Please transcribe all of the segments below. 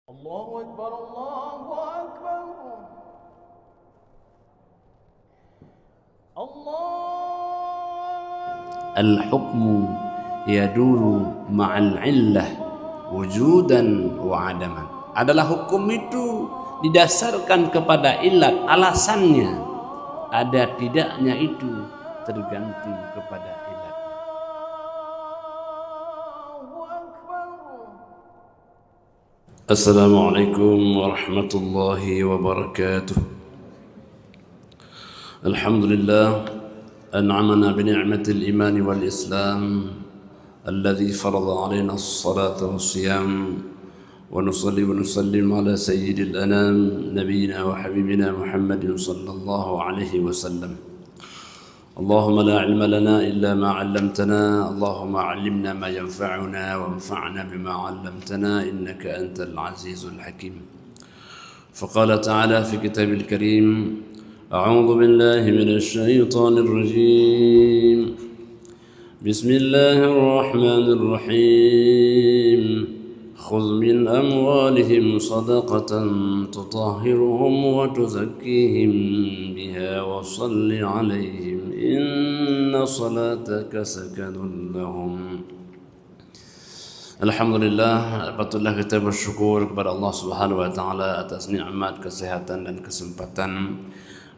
الله أكبر الله أكبر الله. الحكم يدور مع العلة وجودا وعدما. Adalah hukum itu didasarkan kepada ilat, alasannya. Ada tidaknya itu tergantung kepada ilat. Assalamualaikum warahmatullahi wabarakatuh. Alhamdulillah أنعمنا بنعمة الإيمان والإسلام الذي فرض علينا الصلاة والصيام ونصلي ونسلم على سيد الأنام نبينا وحبيبنا محمد صلى الله عليه وسلم. اللهم لا علم لنا إلا ما علمتنا، اللهم علمنا ما ينفعنا وانفعنا بما علمتنا إنك أنت العزيز الحكيم. فقال تعالى في كتاب الكريم: أعوذ بالله من الشيطان الرجيم، بسم الله الرحمن الرحيم. خذ من أموالهم صدقة تطهرهم وتزكيهم بها وصل عليهم إن صلاتك سكن لهم. Alhamdulillah, patutlah kita bersyukur kepada Allah Subhanahu wa taala atas nikmat kesehatan dan kesempatan.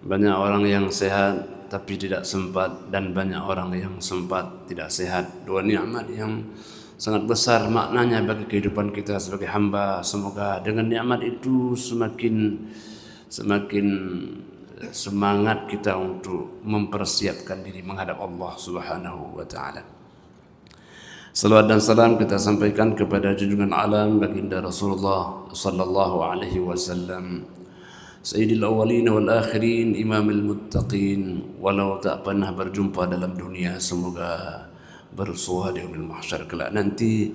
Banyak orang yang sehat tapi tidak sempat, dan banyak orang yang sempat tidak sehat. Dua nikmat yang sangat besar maknanya bagi kehidupan kita sebagai hamba. Semoga dengan nikmat itu semakin semangat kita untuk mempersiapkan diri menghadap Allah Subhanahu wa taala. Salawat dan salam kita sampaikan kepada junjungan alam baginda Rasulullah sallallahu alaihi wasallam, Sayyidil awwalin wal akhirin, imamil muttaqin. Walau tak pernah berjumpa dalam dunia, semoga bersua di yaumil mahsyar kelak nanti,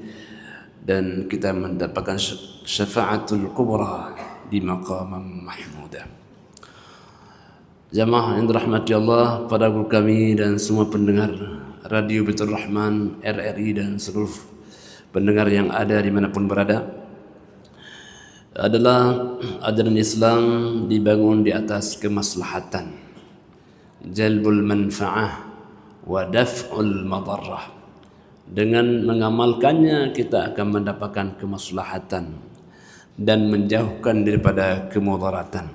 dan kita mendapatkan syafaatul kubra di maqam mahmudah. Jamaah yang dirahmati Allah, para guru kami dan semua pendengar Radio Baitur Rahman, RRI, dan seluruh pendengar yang ada dimanapun berada, adalah ajaran Islam dibangun di atas kemaslahatan, jalbul manfa'ah wa daf'ul madarrah. Dengan mengamalkannya kita akan mendapatkan kemaslahatan dan menjauhkan daripada kemudaratan.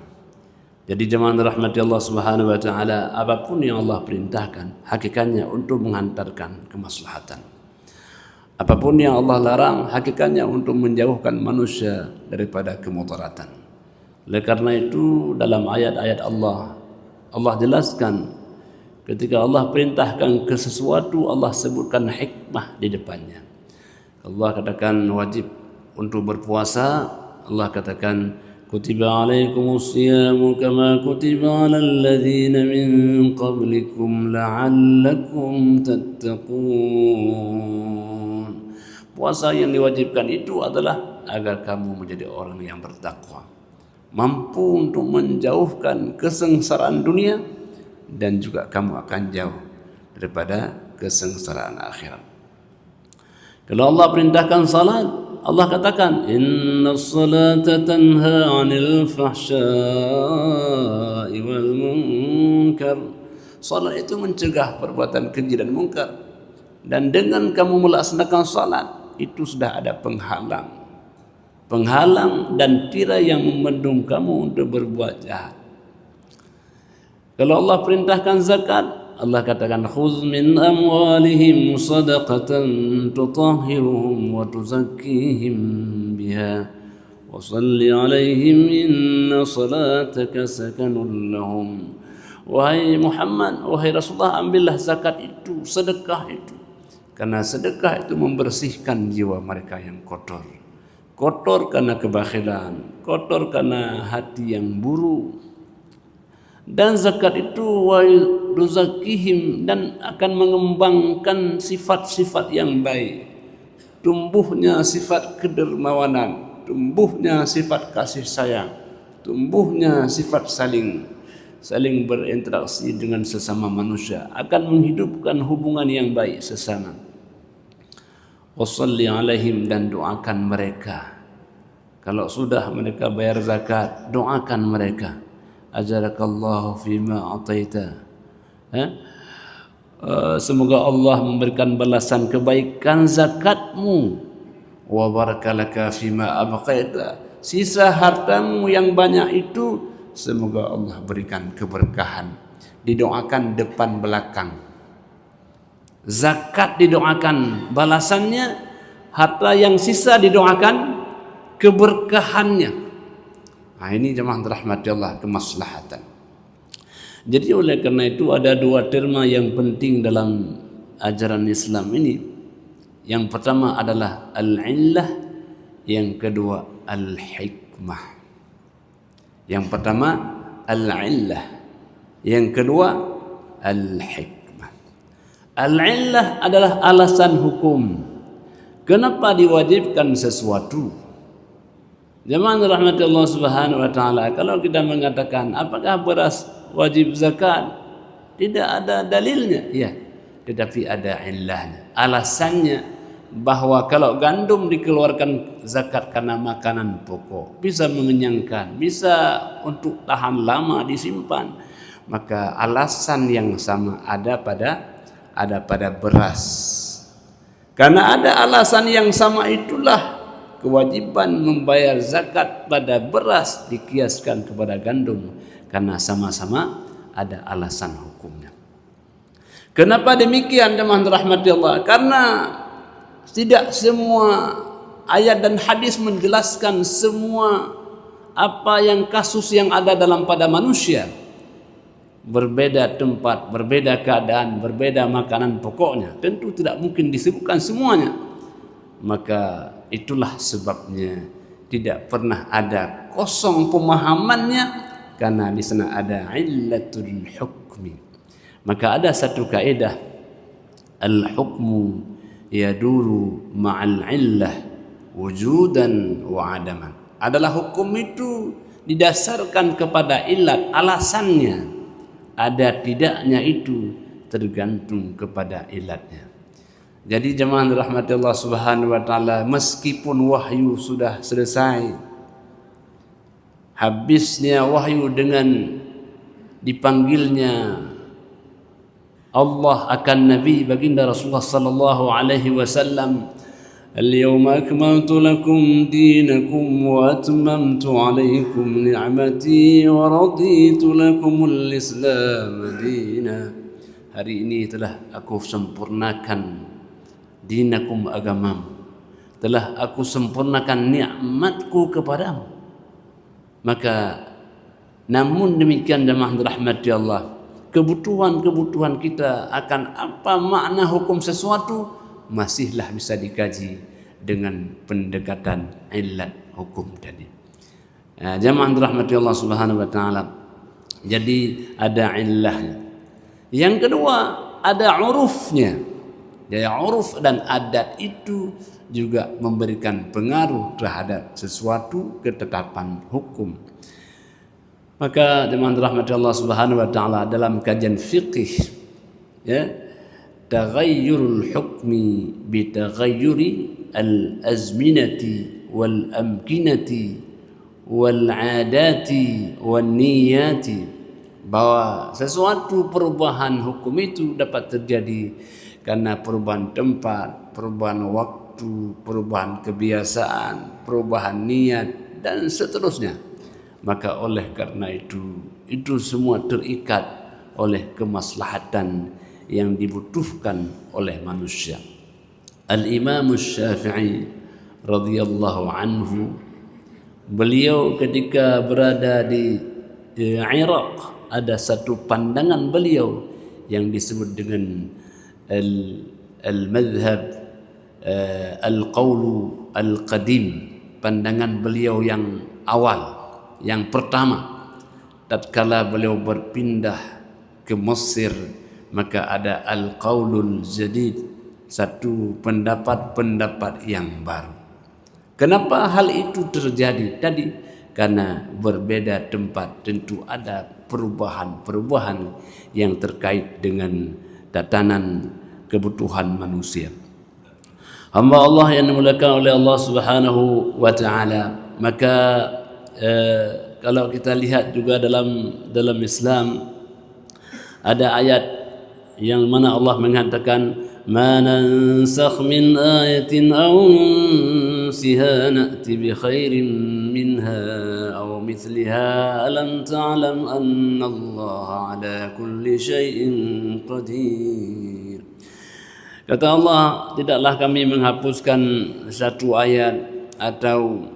Jadi jemaah rahmati Allah Subhanahu wa taala, apapun yang Allah perintahkan hakikatnya untuk menghantarkan kemaslahatan. Apapun yang Allah larang hakikatnya untuk menjauhkan manusia daripada kemudaratan. Oleh karena itu dalam ayat-ayat Allah jelaskan, ketika Allah perintahkan ke sesuatu, Allah sebutkan hikmah di depannya. Allah katakan wajib untuk berpuasa, Allah katakan kutiba alaikumus siyamu kama kutiba alal ladzina min qablikum la'allakum tattaqun. Puasa yang diwajibkan itu adalah agar kamu menjadi orang yang bertakwa, mampu untuk menjauhkan kesengsaraan dunia, dan juga kamu akan jauh daripada kesengsaraan akhirat. Kalau Allah perintahkan salat, Allah katakan innas salata tanha 'anil fahsya'i wal munkar. Salat itu mencegah perbuatan keji dan mungkar, dan dengan kamu melaksanakan salat itu sudah ada penghalang dan tirai yang membendung kamu untuk berbuat jahat. Kalau Allah perintahkan zakat, Allah katakan khudz min amwalihim sadaqatan tutahhiruhum wa tuzakkihim biha wa shalli 'alaihim inna salataka sakanun lahum. Wahai Muhammad, wahai Rasulullah, ambillah zakat itu, sedekah itu, karena sedekah itu membersihkan jiwa mereka yang kotor. Kotor karena kebakhilan, kotor karena hati yang buruk. Dan zakat itu wa yuzakkihim, dan akan mengembangkan sifat-sifat yang baik. Tumbuhnya sifat kedermawanan, tumbuhnya sifat kasih sayang, tumbuhnya sifat saling berinteraksi dengan sesama manusia, akan menghidupkan hubungan yang baik sesama. Wassalli alaihim, dan doakan mereka. Kalau sudah mereka bayar zakat, doakan mereka. Ajarakallahu fima ataita. Semoga Allah memberikan balasan kebaikan zakatmu. Wa barakalaka fima abqaita. Sisa hartamu yang banyak itu semoga Allah berikan keberkahan. Didoakan depan belakang. Zakat didoakan balasannya, harta yang sisa didoakan keberkahannya. Nah, ini jemaah rahmati Allah, kemaslahatan. Jadi oleh karena itu ada dua terma yang penting dalam ajaran Islam ini. Yang pertama adalah al-illah, yang kedua al-hikmah. Yang pertama al-illah, yang kedua al-hikmah. Al-illah adalah alasan hukum. Kenapa diwajibkan sesuatu? Jemaah rahmati Allah Subhanahu wa taala, kalau kita mengatakan apakah beras wajib zakat, tidak ada dalilnya, ya, tetapi ada illahnya, alasannya, bahwa kalau gandum dikeluarkan zakat karena makanan pokok, bisa mengenyangkan, bisa untuk tahan lama disimpan, maka alasan yang sama ada pada beras. Karena ada alasan yang sama itulah kewajiban membayar zakat pada beras dikiaskan kepada gandum, karena sama-sama ada alasan hukumnya. Kenapa demikian jemaah rahmati Allah? Karena tidak semua ayat dan hadis menjelaskan semua apa yang kasus yang ada dalam pada manusia. Berbeda tempat, berbeda keadaan, berbeda makanan pokoknya, tentu tidak mungkin disebutkan semuanya. Maka itulah sebabnya tidak pernah ada kosong pemahamannya, karena di sana ada illatul hukmi. Maka ada satu kaidah, al-hukmu yaduru ma'al illah wujudan wa adaman. Adalah hukum itu didasarkan kepada ilat, alasannya. Ada tidaknya itu tergantung kepada ilatnya. Jadi jemaah rahmati Allah Subhanahu wa taala, meskipun wahyu sudah selesai, habisnya wahyu dengan dipanggilnya Allah akan Nabi baginda Rasulullah sallallahu alaihi wasallam, "Al-yawma akmaltu lakum dinakum wa atmamtu alaikum ni'mati wa raditu lakumul Islam dina." Hari ini telah aku sempurnakan dinakum, agamamu, telah aku sempurnakan nikmatku kepadamu. Maka namun demikian jemaah rahmati Allah, kebutuhan kita akan apa makna hukum sesuatu masihlah bisa dikaji dengan pendekatan illat hukum tadi. Jemaah rahmati Allah Subhanahu wa taala, jadi ada illahnya. Yang kedua ada urufnya. Jadi uruf dan adat itu juga memberikan pengaruh terhadap sesuatu ketetapan hukum. Maka jemaah rahmati Allah Subhanahu wa taala, dalam kajian fiqih, ya, taghayyurul hukmi bi taghayyuri al-azminati wal amkinati wal adati wan niyati, bahwa sesuatu perubahan hukum itu dapat terjadi karena perubahan tempat, perubahan waktu, perubahan kebiasaan, perubahan niat, dan seterusnya. Maka oleh karena itu semua terikat oleh kemaslahatan yang dibutuhkan oleh manusia. Al-Imam Syafi'i radhiyallahu anhu, beliau ketika berada di Iraq, ada satu pandangan beliau yang disebut dengan al-madhhab al-qawlu al-qadim, pandangan beliau yang awal, yang pertama. Tatkala beliau berpindah ke Mesir, maka ada al-qawlul jadid, satu pendapat yang baru. Kenapa hal itu terjadi tadi? Karena berbeda tempat tentu ada perubahan yang terkait dengan tatanan kebutuhan manusia. Hamba Allah yang dimuliakan oleh Allah Subhanahu wa taala, maka kalau kita lihat juga dalam Islam ada ayat yang mana Allah mengatakan ma nansakh min ayatin aw nunsiha na'ti bi khairin minha aw mithliha alam ta'lam anna Allah ala kulli syai'in qadir. Kata Allah, tidaklah kami menghapuskan satu ayat atau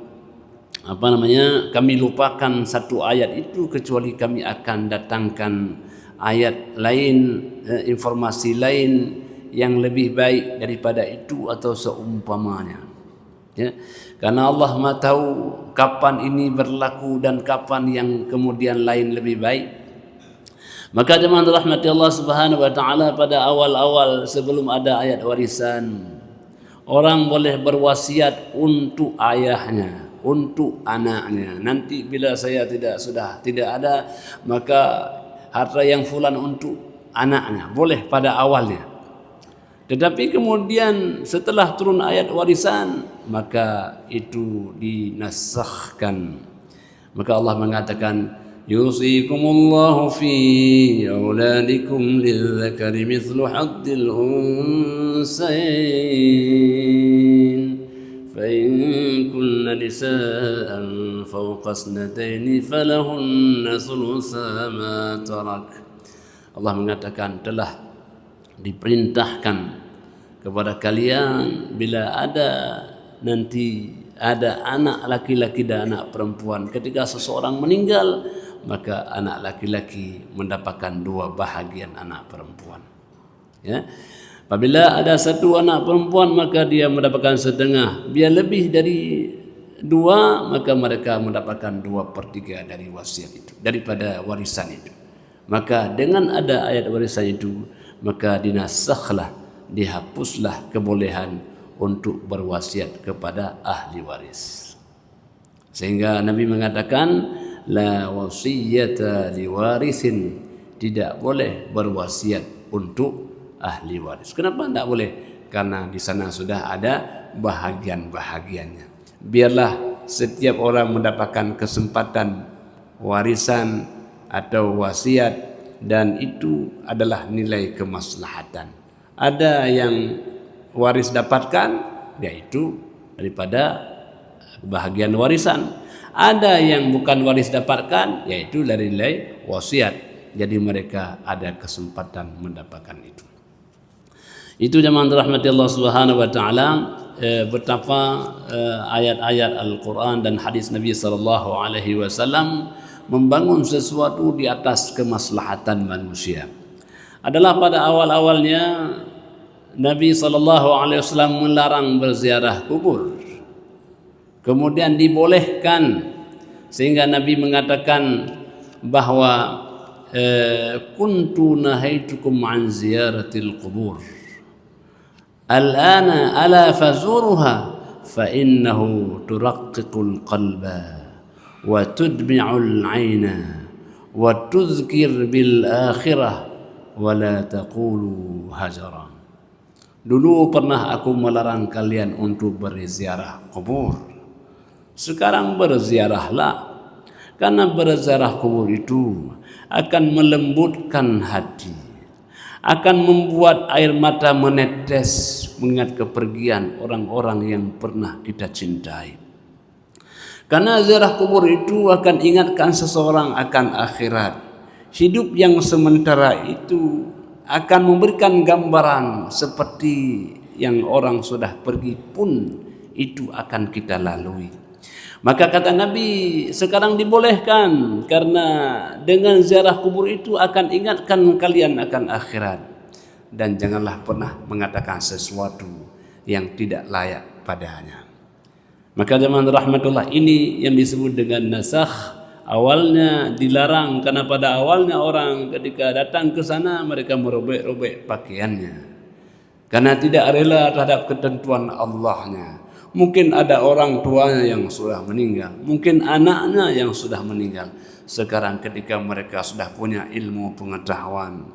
kami lupakan satu ayat itu kecuali kami akan datangkan ayat lain, informasi lain yang lebih baik daripada itu atau seumpamanya. Ya, karena Allah Maha tahu kapan ini berlaku dan kapan yang kemudian lain lebih baik. Maka jemaah rahmati Allah Subhanahu wa taala, pada awal-awal sebelum ada ayat warisan, orang boleh berwasiat untuk ayahnya, untuk anaknya. Nanti bila saya sudah tidak ada, maka harta yang fulan untuk anaknya, boleh pada awalnya. Tetapi kemudian setelah turun ayat warisan, maka itu dinasakhkan. Maka Allah mengatakan, yusikumullahu fi auladikum lidzakari mithlu haddil unsayain fa in kunna nisaan fawqa ithnatayn falahunna thulutha ma tarak. Allah mengatakan telah diperintahkan kepada kalian bila nanti ada anak laki-laki dan anak perempuan, ketika seseorang meninggal maka anak laki-laki mendapatkan 2 bahagian anak perempuan. Ya. Apabila ada satu anak perempuan maka dia mendapatkan setengah. Bila lebih dari 2 maka mereka mendapatkan 2/3 dari wasiat itu, daripada warisan itu. Maka dengan ada ayat warisan itu maka dinasakhlah, dihapuslah kebolehan untuk berwasiat kepada ahli waris. Sehingga Nabi mengatakan la wasiyata liwarisin, tidak boleh berwasiat untuk ahli waris. Kenapa tidak boleh? Karena di sana sudah ada bahagian-bahagiannya. Biarlah setiap orang mendapatkan kesempatan warisan atau wasiat, dan itu adalah nilai kemaslahatan. Ada yang waris dapatkan, yaitu daripada bahagian warisan. Ada yang bukan waris dapatkan, yaitu dari nilai wasiat. Jadi mereka ada kesempatan mendapatkan itu. Itu jemaah rahmati Allah Subhanahu wa taala, betapa ayat-ayat Al-Quran dan hadis Nabi sallallahu alaihi wasallam membangun sesuatu di atas kemaslahatan manusia. Adalah pada awal-awalnya Nabi SAW melarang berziarah kubur. Kemudian dibolehkan, sehingga Nabi mengatakan bahwa kuntu nahaitukum an ziyaratil qubur. Al-ana ala fazuruha fa innahu turaqqiqul qalba wa tudmi'ul 'aina wa tuzkir bil akhirah wa la taqulu hajara. Dulu pernah aku melarang kalian untuk berziarah kubur. Sekarang berziarahlah, karena berziarah kubur itu akan melembutkan hati, akan membuat air mata menetes mengingat kepergian orang-orang yang pernah kita cintai. Karena ziarah kubur itu akan ingatkan seseorang akan akhirat. Hidup yang sementara itu akan memberikan gambaran seperti yang orang sudah pergi pun itu akan kita lalui. Maka kata Nabi, sekarang dibolehkan, karena dengan ziarah kubur itu akan ingatkan kalian akan akhirat. Dan janganlah pernah mengatakan sesuatu yang tidak layak padanya. Maka zaman rahmatullah, ini yang disebut dengan nasakh. Awalnya dilarang karena pada awalnya orang ketika datang ke sana mereka merobek-robek pakaiannya karena tidak rela terhadap ketentuan Allahnya. Mungkin ada orang tuanya yang sudah meninggal, mungkin anaknya yang sudah meninggal. Sekarang ketika mereka sudah punya ilmu pengetahuan,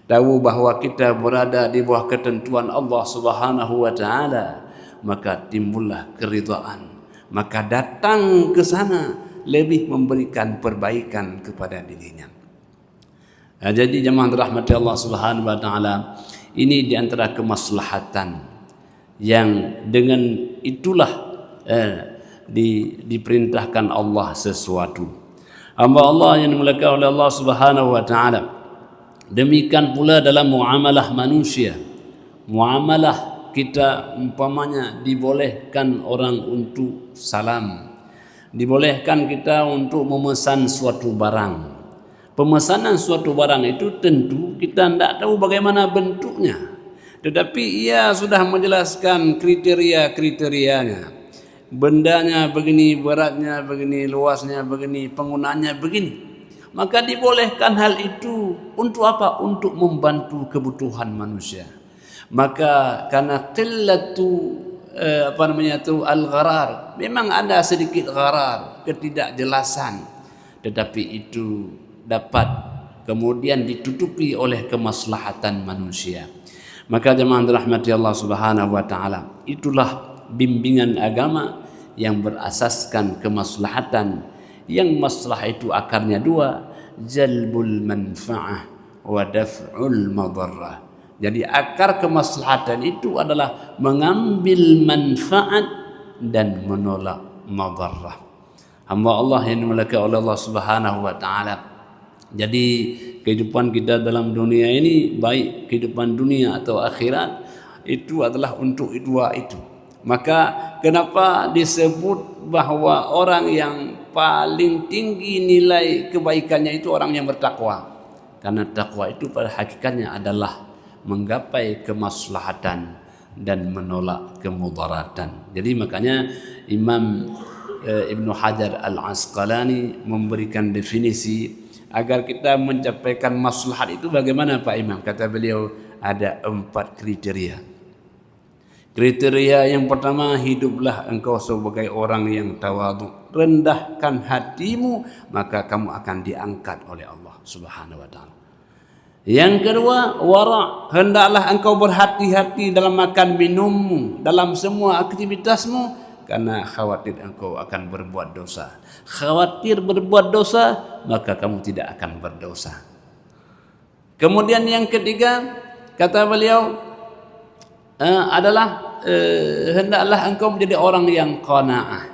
tahu bahwa kita berada di bawah ketentuan Allah Subhanahu wa taala, maka timbullah keridhaan, maka datang ke sana lebih memberikan perbaikan kepada dirinya. Jadi jemaah dirahmati Allah Subhanahu wa taala, ini di antara kemaslahatan yang dengan itulah diperintahkan Allah sesuatu. Hamba Allah yang dimuliakan oleh Allah Subhanahu wa taala. Demikian pula dalam muamalah manusia. Muamalah kita umpamanya dibolehkan orang untuk salam. Dibolehkan kita untuk memesan suatu barang. Pemesanan suatu barang itu tentu kita tidak tahu bagaimana bentuknya. Tetapi ia sudah menjelaskan kriteria-kriterianya. Bendanya begini, beratnya begini, luasnya begini, penggunaannya begini. Maka dibolehkan hal itu untuk apa? Untuk membantu kebutuhan manusia. Maka karena qillatu al-gharar, memang ada sedikit gharar, ketidakjelasan, tetapi itu dapat kemudian ditutupi oleh kemaslahatan manusia. Maka jemaah dirahmati Allah Subhanahu wa taala, itulah bimbingan agama yang berasaskan kemaslahatan, yang masalah itu akarnya dua, jalbul manfa'ah wa daf'ul madarrah. Jadi akar kemaslahatan itu adalah mengambil manfaat dan menolak madarrah. Hamba Allah yang dimuliakan oleh Allah Subhanahu wa taala. Jadi kehidupan kita dalam dunia ini, baik kehidupan dunia atau akhirat, itu adalah untuk dua itu. Maka kenapa disebut bahwa orang yang paling tinggi nilai kebaikannya itu orang yang bertakwa? Karena takwa itu pada hakikatnya adalah menggapai kemaslahatan dan menolak kemudaratan. Jadi makanya Imam Ibnu Hajar Al-Asqalani memberikan definisi agar kita mencapaikan maslahat itu bagaimana Pak Imam? Kata beliau ada 4 kriteria. Kriteria yang pertama, hiduplah engkau sebagai orang yang tawadhu. Rendahkan hatimu, maka kamu akan diangkat oleh Allah Subhanahu wa taala. Yang kedua, wara'. Hendaklah engkau berhati-hati dalam makan minummu, dalam semua aktivitasmu, karena khawatir engkau akan berbuat dosa. Khawatir berbuat dosa, maka kamu tidak akan berdosa. Kemudian yang ketiga, kata beliau adalah hendaklah engkau menjadi orang yang qanaah.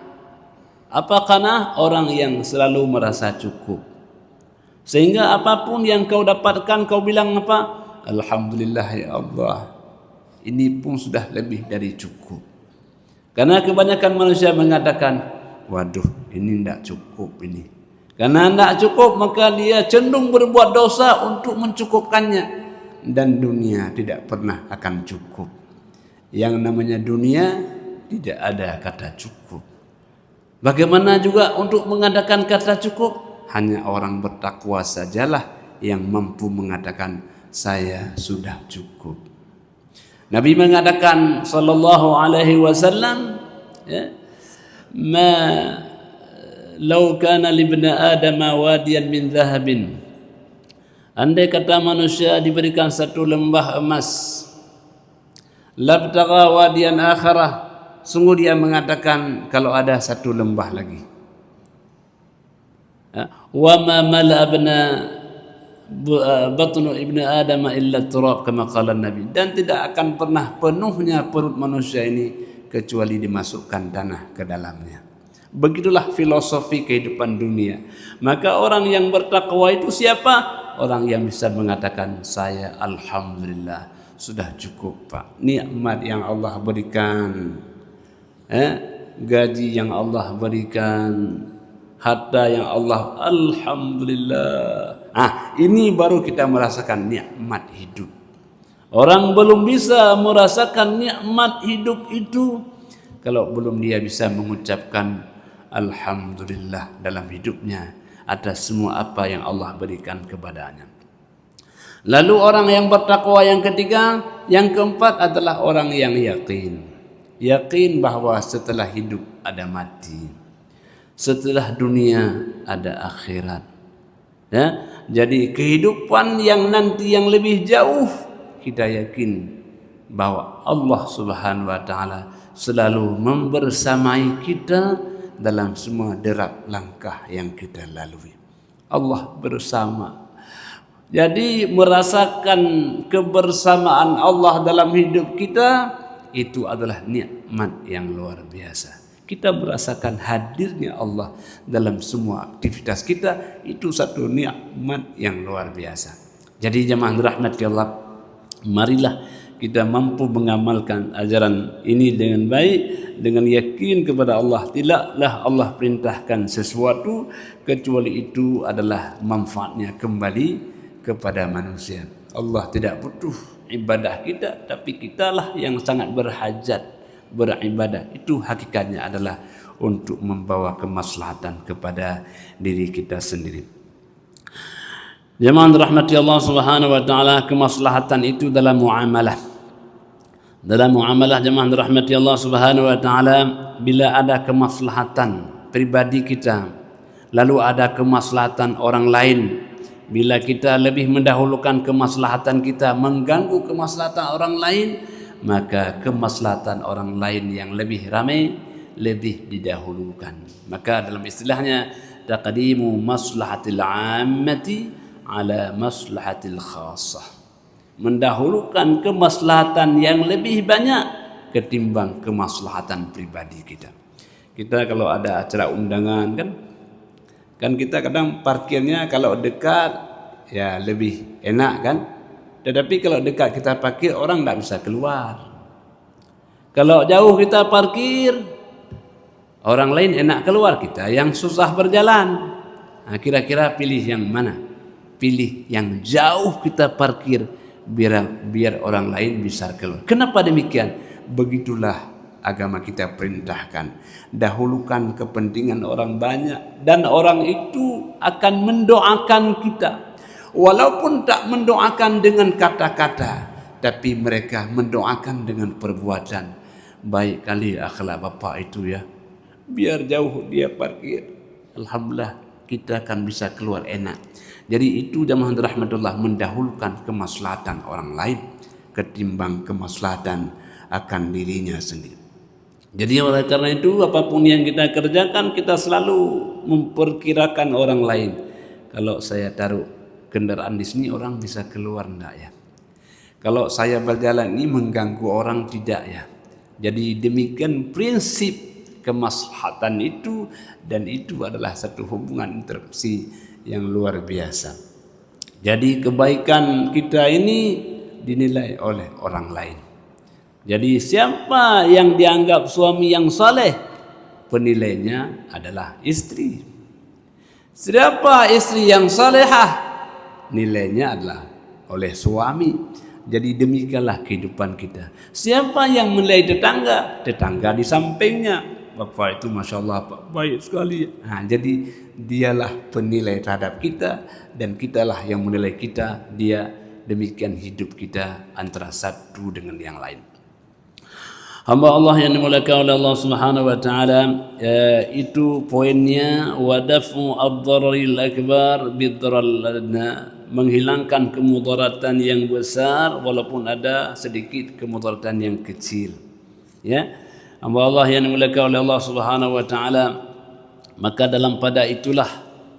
Apa qanaah? Orang yang selalu merasa cukup. Sehingga apapun yang kau dapatkan, kau bilang apa? Alhamdulillah ya Allah, ini pun sudah lebih dari cukup. Karena kebanyakan manusia mengatakan, waduh ini tidak cukup ini. Karena tidak cukup maka dia cenderung berbuat dosa untuk mencukupkannya. Dan dunia tidak pernah akan cukup. Yang namanya dunia tidak ada kata cukup. Bagaimana juga untuk mengadakan kata cukup? Hanya orang bertakwa sajalah yang mampu mengatakan saya sudah cukup. Nabi mengatakan sallallahu alaihi wasallam, ya, ma law kana li ibni adam wadiyan min dhahabin, andai kata manusia diberikan satu lembah emas, labtagha wadiyan akharah, sungguh dia mengatakan kalau ada satu lembah lagi. Wa ma mala'abna batnu ibni adam illa turab, kama qala Nabi. Dan tidak akan pernah penuhnya perut manusia ini kecuali dimasukkan tanah ke dalamnya. Begitulah filosofi kehidupan dunia. Maka orang yang bertakwa itu siapa? Orang yang bisa mengatakan saya alhamdulillah sudah cukup Pak. Nikmat yang Allah berikan, gaji yang Allah berikan, harta yang Allah, alhamdulillah. Ini baru kita merasakan nikmat hidup. Orang belum bisa merasakan nikmat hidup itu kalau belum dia bisa mengucapkan alhamdulillah dalam hidupnya atas semua apa yang Allah berikan kepadanya. Lalu orang yang bertakwa yang ketiga, yang keempat adalah orang yang yakin. Yakin bahwa setelah hidup ada mati. Setelah dunia ada akhirat. Ya, jadi kehidupan yang nanti yang lebih jauh, kita yakin bahwa Allah Subhanahu wa taala selalu membersamai kita dalam semua derap langkah yang kita lalui. Allah bersama. Jadi merasakan kebersamaan Allah dalam hidup kita itu adalah nikmat yang luar biasa. Kita merasakan hadirnya Allah dalam semua aktivitas kita, itu satu nikmat yang luar biasa. Jadi jemaah rahmat Allah, marilah kita mampu mengamalkan ajaran ini dengan baik, dengan yakin kepada Allah. Tidaklah Allah perintahkan sesuatu kecuali itu adalah manfaatnya kembali kepada manusia. Allah tidak butuh ibadah kita, tapi kitalah yang sangat berhajat beribadah. Itu hakikatnya adalah untuk membawa kemaslahatan kepada diri kita sendiri. Jemaah rahmati Allah Subhanahu wa taala, kemaslahatan itu dalam muamalah. Dalam muamalah jemaah rahmati Allah Subhanahu wa taala, bila ada kemaslahatan pribadi kita, lalu ada kemaslahatan orang lain, bila kita lebih mendahulukan kemaslahatan kita mengganggu kemaslahatan orang lain, maka kemaslahatan orang lain yang lebih ramai lebih didahulukan. Maka dalam istilahnya taqdimu maslahatil ammati ala maslahatil khassah, mendahulukan kemaslahatan yang lebih banyak ketimbang kemaslahatan pribadi kita. Kita kalau ada acara undangan kan kita kadang parkirnya kalau dekat ya lebih enak kan. Tetapi kalau dekat kita parkir, orang tidak bisa keluar. Kalau jauh kita parkir, orang lain enak keluar, kita yang susah berjalan. Nah, kira-kira pilih yang mana? Pilih yang jauh kita parkir, biar orang lain bisa keluar. Kenapa demikian? Begitulah agama kita perintahkan. Dahulukan kepentingan orang banyak, dan orang itu akan mendoakan kita. Walaupun tak mendoakan dengan kata-kata, tapi mereka mendoakan dengan perbuatan. Baik kali akhlak bapak itu ya, biar jauh dia parkir, alhamdulillah kita akan bisa keluar enak. Jadi itu jamaah rahmatullah, mendahulukan kemaslahatan orang lain ketimbang kemaslahatan akan dirinya sendiri. Jadi oleh karena itu apapun yang kita kerjakan, kita selalu memperkirakan orang lain. Kalau saya taruh kendaraan di sini, orang bisa keluar enggak ya? Kalau saya berjalan ini mengganggu orang tidak ya? Jadi demikian prinsip kemaslahatan itu, dan itu adalah satu hubungan interaksi yang luar biasa. Jadi kebaikan kita ini dinilai oleh orang lain. Jadi siapa yang dianggap suami yang saleh, penilainya adalah istri. Siapa istri yang salehah, nilainya adalah oleh suami. Jadi demikianlah kehidupan kita. Siapa yang menilai tetangga, tetangga di sampingnya, bapak itu masya Allah pak baik sekali. Nah, jadi dialah penilai terhadap kita, dan kitalah yang menilai kita. Dia demikian hidup kita antara satu dengan yang lain. Hamba Allah yang dimuliakan oleh Allah Subhanahu wa taala, itu poinnya, wadafu ad-dararil akbar bid-daral adna, menghilangkan kemudaratan yang besar walaupun ada sedikit kemudaratan yang kecil. Ya, hamba Allah yang dimuliakan oleh Allah Subhanahu wa taala, maka dalam pada itulah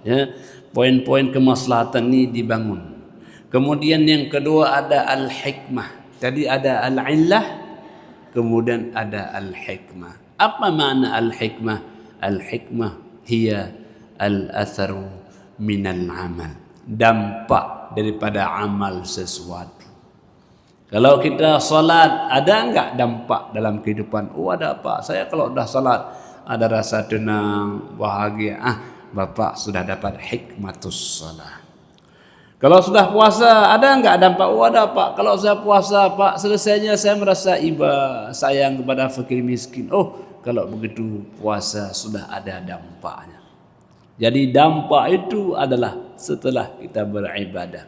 ya poin-poin kemaslahatan ini dibangun. Kemudian yang kedua ada al-hikmah. Tadi ada al-illah, kemudian ada al-hikmah. Apa makna al-hikmah? Al-hikmah hiya al-atharu minal amal, dampak daripada amal sesuatu. Kalau kita salat, ada enggak dampak dalam kehidupan? Oh ada apa? Saya kalau dah salat ada rasa tenang, bahagia. Bapak sudah dapat hikmatus salat. Kalau sudah puasa, ada enggak dampak? Oh ada pak. Kalau saya puasa pak, selesainya saya merasa iba, sayang kepada fakir miskin. Oh kalau begitu puasa sudah ada dampaknya. Jadi dampak itu adalah setelah kita beribadah.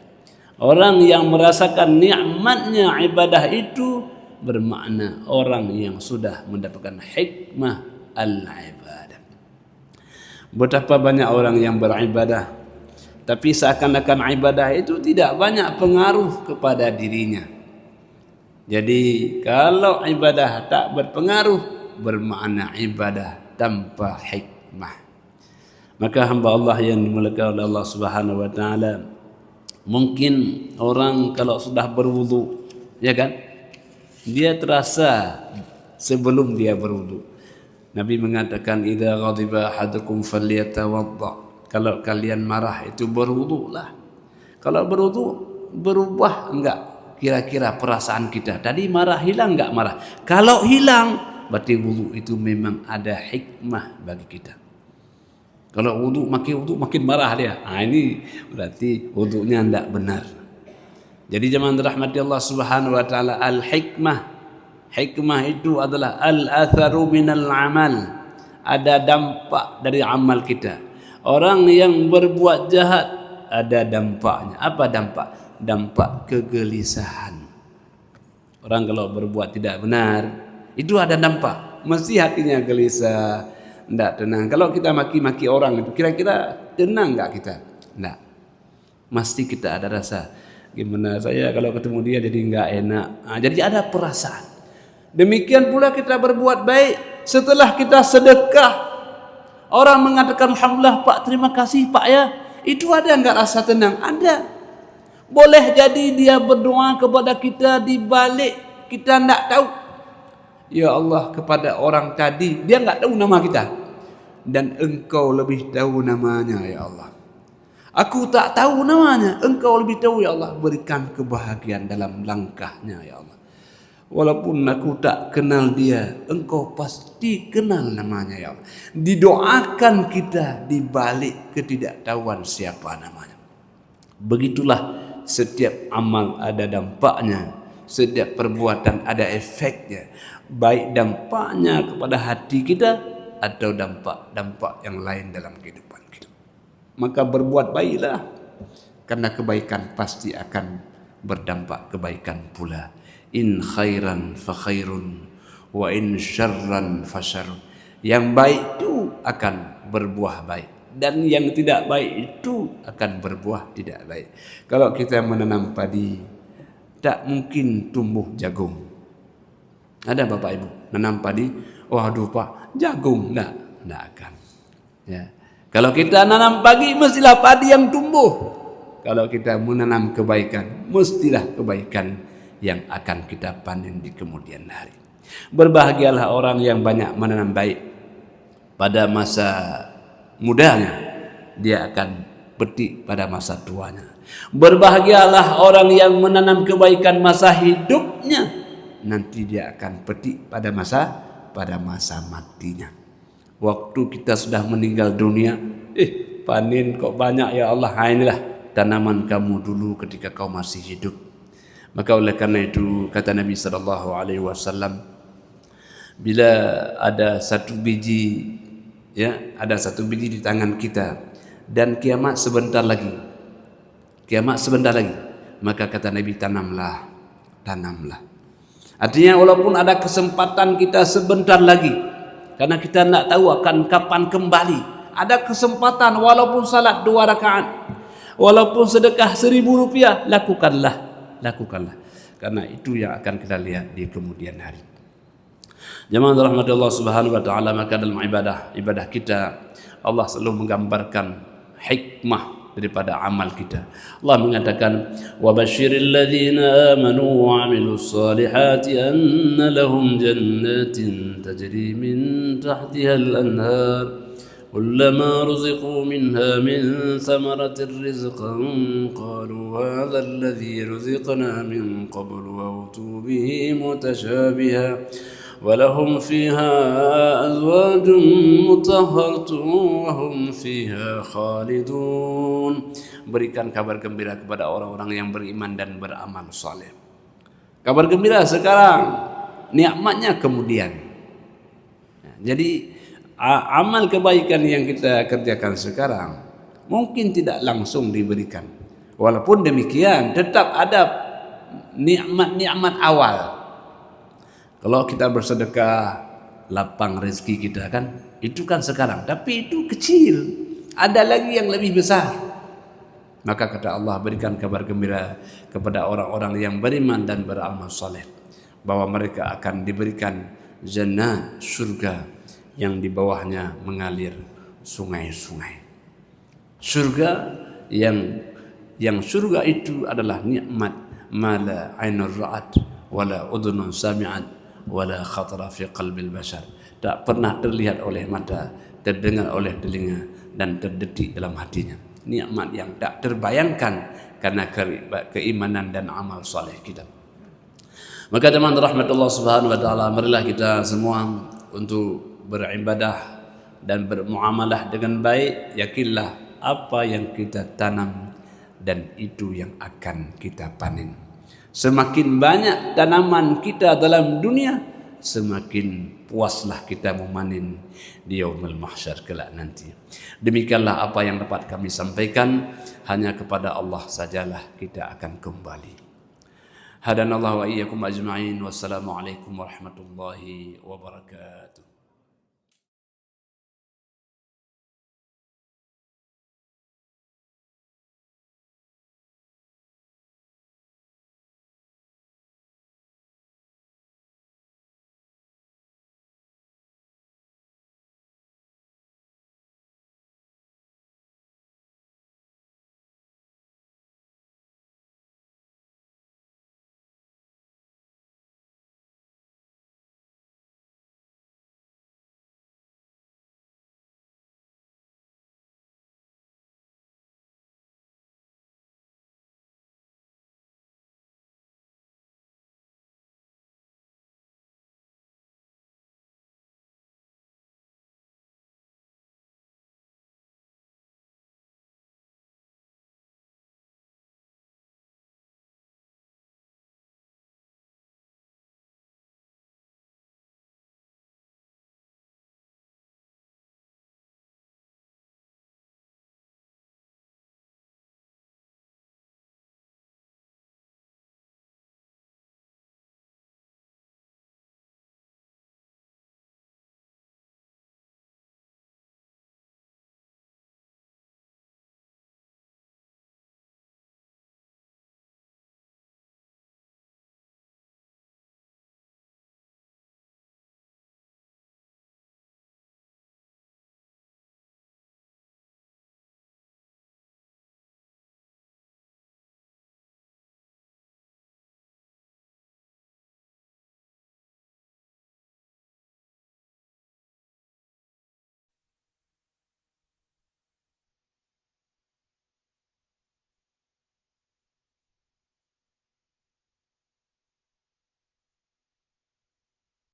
Orang yang merasakan nikmatnya ibadah itu bermakna orang yang sudah mendapatkan hikmah al-ibadah. Betapa banyak orang yang beribadah, tapi seakan-akan ibadah itu tidak banyak pengaruh kepada dirinya. Jadi kalau ibadah tak berpengaruh, bermakna ibadah tanpa hikmah. Maka hamba Allah yang dimuliakan oleh Allah Subhanahu wa taala, mungkin orang kalau sudah berwudu, ya kan, dia terasa sebelum dia berwudu. Nabi mengatakan, idza ghadiba ahadukum falyatawadda. Kalau kalian marah itu berwudulah. Kalau berwudu berubah enggak kira-kira perasaan kita? Tadi marah, hilang enggak marah? Kalau hilang, berarti wudu itu memang ada hikmah bagi kita. Kalau wudu makin marah dia, ini berarti wudunya enggak benar. Jadi jemaah dirahmati Allah Subhanahu wa taala, hikmah itu adalah al-atharu minal amal. Ada dampak dari amal kita. Orang yang berbuat jahat ada dampaknya. Apa dampak? Dampak kegelisahan. Orang kalau berbuat tidak benar, itu ada dampak. Mesti hatinya gelisah, tidak tenang. Kalau kita maki-maki orang itu, kira-kira tenang enggak kita? Tidak. Mesti kita ada rasa, gimana saya kalau ketemu dia jadi enggak enak. Jadi ada perasaan. Demikian pula kita berbuat baik, setelah kita sedekah, orang mengatakan alhamdulillah Pak, terima kasih Pak ya. Itu ada enggak rasa tenang? Ada. Boleh jadi dia berdoa kepada kita di balik kita enggak tahu. Ya Allah, kepada orang tadi dia enggak tahu nama kita, dan Engkau lebih tahu namanya ya Allah. Aku tak tahu namanya, Engkau lebih tahu ya Allah. Berikan kebahagiaan dalam langkahnya ya Allah. Walaupun aku tak kenal dia, Engkau pasti kenal namanya ya Allah. Didoakan kita di balik ketidaktahuan siapa namanya. Begitulah setiap amal ada dampaknya, setiap perbuatan ada efeknya. Baik dampaknya kepada hati kita atau dampak yang lain dalam kehidupan kita. Maka berbuat baiklah, karena kebaikan pasti akan berdampak kebaikan pula. In khairan fa khairun wa in syarran fa syarrun. Yang baik itu akan berbuah baik, dan yang tidak baik itu akan berbuah tidak baik. Kalau kita menanam padi, tak mungkin tumbuh jagung. Ada Bapak Ibu nanam padi, waduh Pak, jagung enggak akan. Ya. Kalau kita nanam padi, mestilah padi yang tumbuh. Kalau kita menanam kebaikan, mestilah kebaikan yang akan kita panen di kemudian hari. Berbahagialah orang yang banyak menanam baik pada masa mudanya, dia akan petik pada masa tuanya. Berbahagialah orang yang menanam kebaikan masa hidupnya, nanti dia akan petik pada masa matinya. Waktu kita sudah meninggal dunia, panen kok banyak ya Allah. Inilah tanaman kamu dulu ketika kau masih hidup. Maka oleh karena itu kata Nabi SAW, bila ada satu biji, ada satu biji di tangan kita dan kiamat sebentar lagi, maka kata Nabi, tanamlah. Artinya walaupun ada kesempatan kita sebentar lagi, karena kita tidak tahu akan kapan kembali. Ada kesempatan, walaupun salat 2 rakaat, walaupun sedekah 1.000 rupiah, lakukanlah. Karena itu yang akan kita lihat di kemudian hari. Jemaah rahmat Allah Subhanahu wa taala, maka dalam ibadah kita, Allah selalu menggambarkan hikmah daripada amal kita. Allah mengatakan, wa basyiril ladzina amanu wa 'amilus solihati anna lahum jannatin tajri min tahtiha al-anhar كلما رزقوا منها من ثمرة رزقا قالوا هذا الذي رزقنا من قبل وأتوا به متشابها ولهم فيها أزواج مطهرة وهم فيها خالدون. Berikan kabar gembira kepada orang-orang yang beriman dan beramal saleh. Kabar gembira sekarang, nikmatnya kemudian. Jadi amal kebaikan yang kita kerjakan sekarang mungkin tidak langsung diberikan. Walaupun demikian, tetap ada nikmat-nikmat awal. Kalau kita bersedekah, lapang rezeki kita kan, itu kan sekarang. Tapi itu kecil, ada lagi yang lebih besar. Maka kata Allah, berikan kabar gembira kepada orang-orang yang beriman dan beramal saleh, bahwa mereka akan diberikan jannah, surga yang di bawahnya mengalir sungai-sungai. Surga yang surga itu adalah nikmat mala ainur ra'at wala udhunun sami'at wala khatara fi qalbil bashar. Tak pernah terlihat oleh mata, terdengar oleh telinga, dan terdetik dalam hatinya. Nikmat yang tak terbayangkan karena keimanan dan amal saleh kita. Maka teman rahmatullah subhanahu wa ta'ala, marilah kita semua untuk beribadah dan bermuamalah dengan baik. Yakinlah apa yang kita tanam dan itu yang akan kita panen. Semakin banyak tanaman kita dalam dunia, semakin puaslah kita memanen di yaumul mahsyar kelak nanti. Demikianlah apa yang dapat kami sampaikan. Hanya kepada Allah sajalah kita akan kembali. Hadanallahu wa iyyakum ajma'in. Wassalamualaikum warahmatullahi wabarakatuh.